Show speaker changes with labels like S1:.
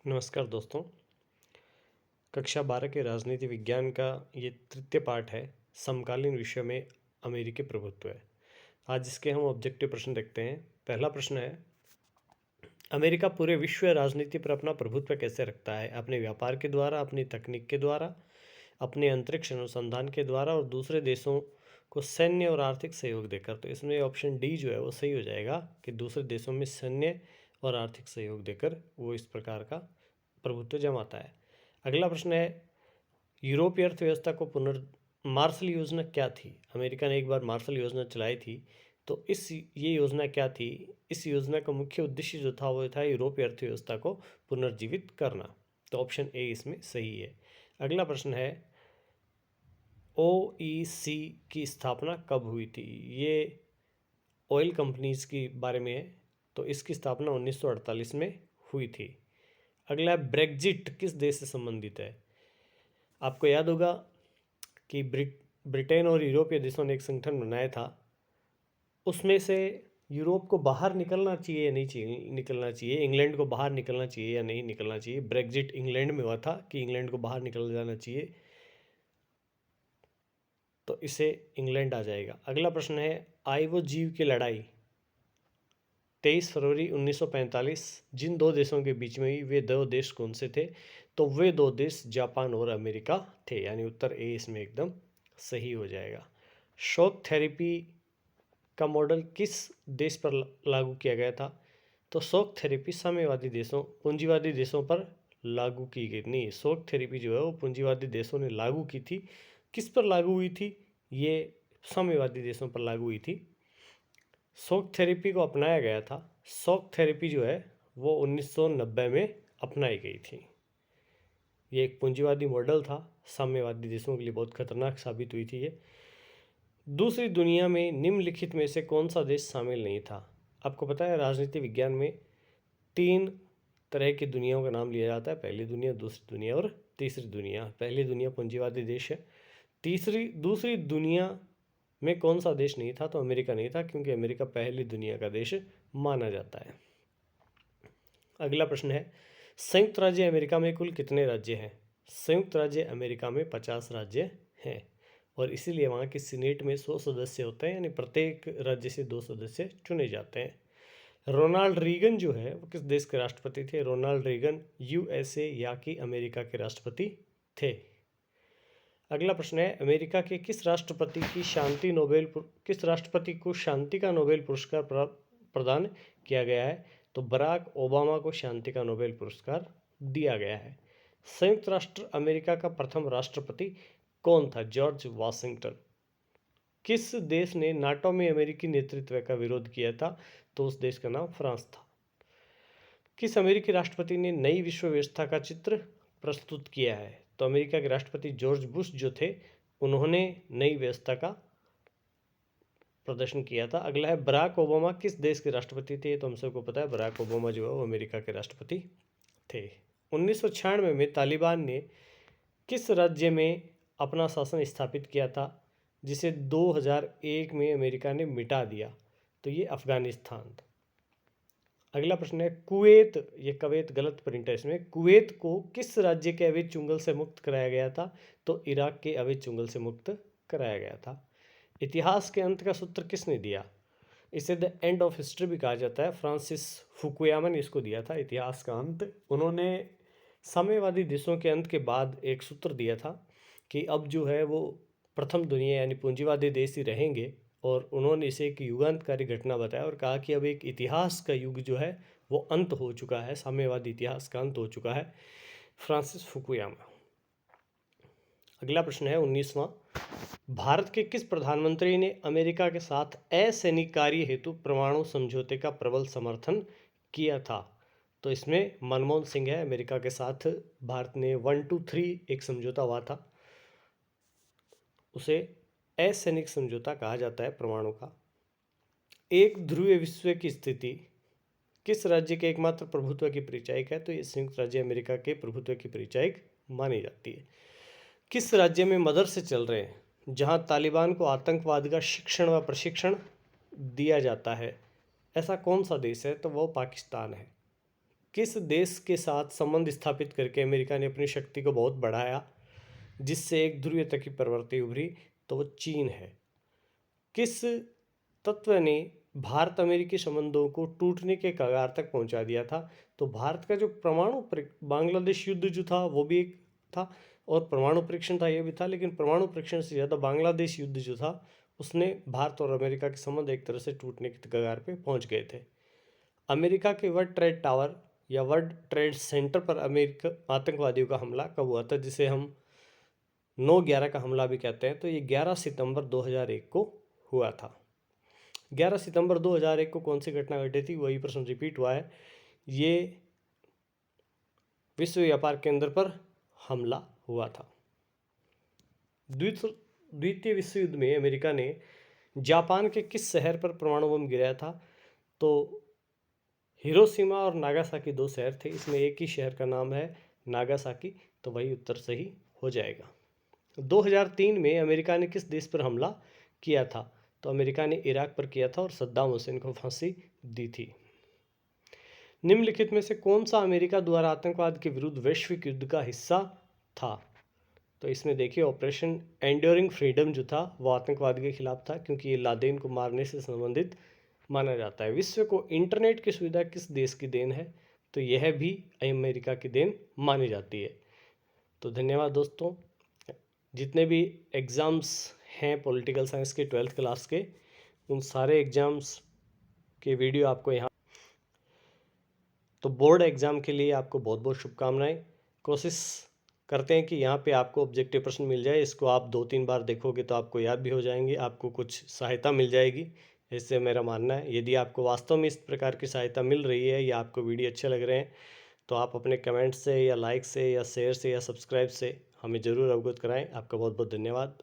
S1: नमस्कार दोस्तों। कक्षा 12 के राजनीति विज्ञान का ये तृतीय पाठ है। समकालीन विषयों में अमेरिकी प्रभुत्व है। आज इसके हम ऑब्जेक्टिव प्रश्न देखते हैं। पहला प्रश्न है, अमेरिका पूरे विश्व राजनीति पर अपना प्रभुत्व कैसे रखता है? अपने व्यापार के द्वारा, अपनी तकनीक के द्वारा, अपने अंतरिक्ष अनुसंधान के द्वारा और दूसरे देशों को सैन्य और आर्थिक सहयोग देकर। तो इसमें ऑप्शन डी जो है वो सही हो जाएगा कि दूसरे देशों में सैन्य और आर्थिक सहयोग देकर वो इस प्रकार का प्रभुत्व जमाता है। अगला प्रश्न है, यूरोपीय अर्थव्यवस्था को मार्शल योजना क्या थी? अमेरिका ने एक बार मार्शल योजना चलाई थी, तो ये योजना क्या थी? इस योजना का मुख्य उद्देश्य जो था वो था यूरोपीय अर्थव्यवस्था को पुनर्जीवित करना। तो ऑप्शन ए इसमें सही है। अगला प्रश्न है, ओईसी की स्थापना कब हुई थी? ये ऑयल कंपनीज के बारे में है, तो इसकी स्थापना 1948 में हुई थी। अगला, ब्रेग्जिट किस देश से संबंधित है? आपको याद होगा कि ब्रिटेन और यूरोपीय देशों ने एक संगठन बनाया था। उसमें से यूरोप को बाहर निकलना चाहिए या नहीं चाहिए निकलना चाहिए, इंग्लैंड को बाहर निकलना चाहिए या नहीं निकलना चाहिए। ब्रेग्जिट इंग्लैंड में हुआ था कि इंग्लैंड को बाहर निकल जाना चाहिए, तो इसे इंग्लैंड आ जाएगा। अगला प्रश्न है, आइवो जीव की लड़ाई 23 फरवरी 1945 जिन दो देशों के बीच में हुई, वे दो देश कौन से थे? तो वे दो देश जापान और अमेरिका थे, यानी उत्तर ए इसमें एकदम सही हो जाएगा। शॉक थेरेपी का मॉडल किस देश पर लागू किया गया था? तो शॉक थेरेपी साम्यवादी देशों, पूंजीवादी देशों पर लागू की गई नहीं। शॉक थेरेपी जो है वो पूंजीवादी देशों ने लागू की थी। किस पर लागू हुई थी? ये साम्यवादी देशों पर लागू हुई थी। शॉक थेरेपी को अपनाया गया था। शॉक थेरेपी जो है वो 1990 में अपनाई गई थी। ये एक पूंजीवादी मॉडल था, साम्यवादी देशों के लिए बहुत खतरनाक साबित हुई थी ये। दूसरी दुनिया में निम्नलिखित में से कौन सा देश शामिल नहीं था? आपको पता है राजनीति विज्ञान में 3 तरह की दुनियाओं का नाम लिया जाता है, पहली दुनिया, दूसरी दुनिया और तीसरी दुनिया। पहली दुनिया पूंजीवादी देश है। दूसरी दुनिया में कौन सा देश नहीं था? तो अमेरिका नहीं था, क्योंकि अमेरिका पहली दुनिया का देश माना जाता है। अगला प्रश्न है, संयुक्त राज्य अमेरिका में कुल कितने राज्य हैं? संयुक्त राज्य अमेरिका में 50 राज्य हैं, और इसीलिए वहाँ की सीनेट में 100 सदस्य होते हैं, यानी प्रत्येक राज्य से 2 सदस्य चुने जाते हैं। रोनाल्ड रीगन जो है वो किस देश के राष्ट्रपति थे? रोनाल्ड रीगन यूएसए या कि अमेरिका के राष्ट्रपति थे। अगला प्रश्न है, अमेरिका के किस राष्ट्रपति को शांति का नोबेल पुरस्कार प्रदान किया गया है? तो बराक ओबामा को शांति का नोबेल पुरस्कार दिया गया है। संयुक्त राष्ट्र अमेरिका का प्रथम राष्ट्रपति कौन था? George Washington. किस देश ने नाटो में अमेरिकी नेतृत्व का विरोध किया था? तो उस देश का नाम फ्रांस था। किस अमेरिकी राष्ट्रपति ने नई विश्व व्यवस्था का चित्र प्रस्तुत किया है? तो अमेरिका के राष्ट्रपति जॉर्ज बुश जो थे, उन्होंने नई व्यवस्था का प्रदर्शन किया था। अगला है, बराक ओबामा किस देश के राष्ट्रपति थे? तो हम सबको पता है बराक ओबामा जो है वो अमेरिका के राष्ट्रपति थे। 1996 में तालिबान ने किस राज्य में अपना शासन स्थापित किया था, जिसे 2001 में अमेरिका ने मिटा दिया? तो ये अफगानिस्तान था। अगला प्रश्न है, कुवैत, ये कवैत गलत प्रिंट है इसमें, कुवैत को किस राज्य के अवैध चुंगल से मुक्त कराया गया था? तो इराक के अवैध चुंगल से मुक्त कराया गया था। इतिहास के अंत का सूत्र किसने दिया? इसे द एंड ऑफ हिस्ट्री भी कहा जाता है। फ्रांसिस फुकुयामा ने इसको दिया था, इतिहास का अंत। उन्होंने साम्यवादी देशों के अंत के बाद एक सूत्र दिया था कि अब जो है वो प्रथम दुनिया यानी पूंजीवादी देश ही रहेंगे, और उन्होंने इसे एक युगांतकारी घटना बताया और कहा कि अब एक इतिहास का युग जो है वो अंत हो चुका है, साम्यवादी इतिहास का अंत हो चुका है। Francis Fukuyama. अगला प्रश्न है 19वां, भारत के किस प्रधानमंत्री ने अमेरिका के साथ असैनिक कार्य हेतु परमाणु समझौते का प्रबल समर्थन किया था? तो इसमें मनमोहन सिंह है। अमेरिका के साथ भारत ने 123 एक समझौता हुआ था, उसे असैनिक समझौता कहा जाता है परमाणु का। एक ध्रुवीय विश्व की स्थिति किस राज्य के एकमात्र प्रभुत्व की परिचायक है? तो ये संयुक्त राज्य अमेरिका के प्रभुत्व की परिचायक मानी जाती है। किस राज्य में मदरसे चल रहे हैं जहां तालिबान को आतंकवाद का शिक्षण व प्रशिक्षण दिया जाता है? ऐसा कौन सा देश है? तो वो पाकिस्तान है। किस देश के साथ संबंध स्थापित करके अमेरिका ने अपनी शक्ति को बहुत बढ़ाया, जिससे एक ध्रुवीयता की प्रवृत्ति उभरी? तो वो चीन है। किस तत्व ने भारत अमेरिकी संबंधों को टूटने के कगार तक पहुंचा दिया था? तो भारत का जो बांग्लादेश युद्ध जो था वो भी एक था, और परमाणु परीक्षण था ये भी था, लेकिन परमाणु परीक्षण से ज़्यादा बांग्लादेश युद्ध जो था उसने भारत और अमेरिका के संबंध एक तरह से टूटने के कगार पे पहुंच गए थे। अमेरिका के वर्ल्ड ट्रेड टावर या वर्ल्ड ट्रेड सेंटर पर अमेरिका आतंकवादियों का हमला कब हुआ था, जिसे हम 9/11 का हमला भी कहते हैं? तो ये 11 सितंबर 2001 को हुआ था। 11 सितंबर 2001 को कौन सी घटना घटी थी? वही प्रश्न रिपीट हुआ है। ये विश्व व्यापार केंद्र पर हमला हुआ था। द्वितीय विश्व युद्ध में अमेरिका ने जापान के किस शहर पर परमाणु बम गिराया था? तो हिरोशिमा और नागासाकी दो शहर थे, इसमें एक ही शहर का नाम है नागासाकी, तो वही उत्तर सही हो जाएगा। 2003 में अमेरिका ने किस देश पर हमला किया था? तो अमेरिका ने इराक पर किया था और सद्दाम हुसैन को फांसी दी थी। निम्नलिखित में से कौन सा अमेरिका द्वारा आतंकवाद के विरुद्ध वैश्विक युद्ध का हिस्सा था? तो इसमें देखिए, ऑपरेशन एंड्योरिंग फ्रीडम जो था वो आतंकवाद के खिलाफ था, क्योंकि ये लादेन को मारने से संबंधित माना जाता है। विश्व को इंटरनेट की सुविधा किस देश की देन है? तो यह भी अमेरिका की देन मानी जाती है। तो धन्यवाद दोस्तों। जितने भी एग्ज़ाम्स हैं पॉलिटिकल साइंस के 12th क्लास के, उन सारे एग्ज़ाम्स के वीडियो आपको यहाँ, तो बोर्ड एग्ज़ाम के लिए आपको बहुत बहुत शुभकामनाएं। कोशिश करते हैं कि यहाँ पे आपको ऑब्जेक्टिव प्रश्न मिल जाए। इसको आप 2-3 बार देखोगे तो आपको याद भी हो जाएंगे, आपको कुछ सहायता मिल जाएगी, इससे मेरा मानना है। यदि आपको वास्तव में इस प्रकार की सहायता मिल रही है या आपको वीडियो अच्छे लग रहे हैं, तो आप अपने कमेंट से या लाइक से या शेयर से या सब्सक्राइब से हमें ज़रूर अवगत कराएं। आपका बहुत बहुत धन्यवाद।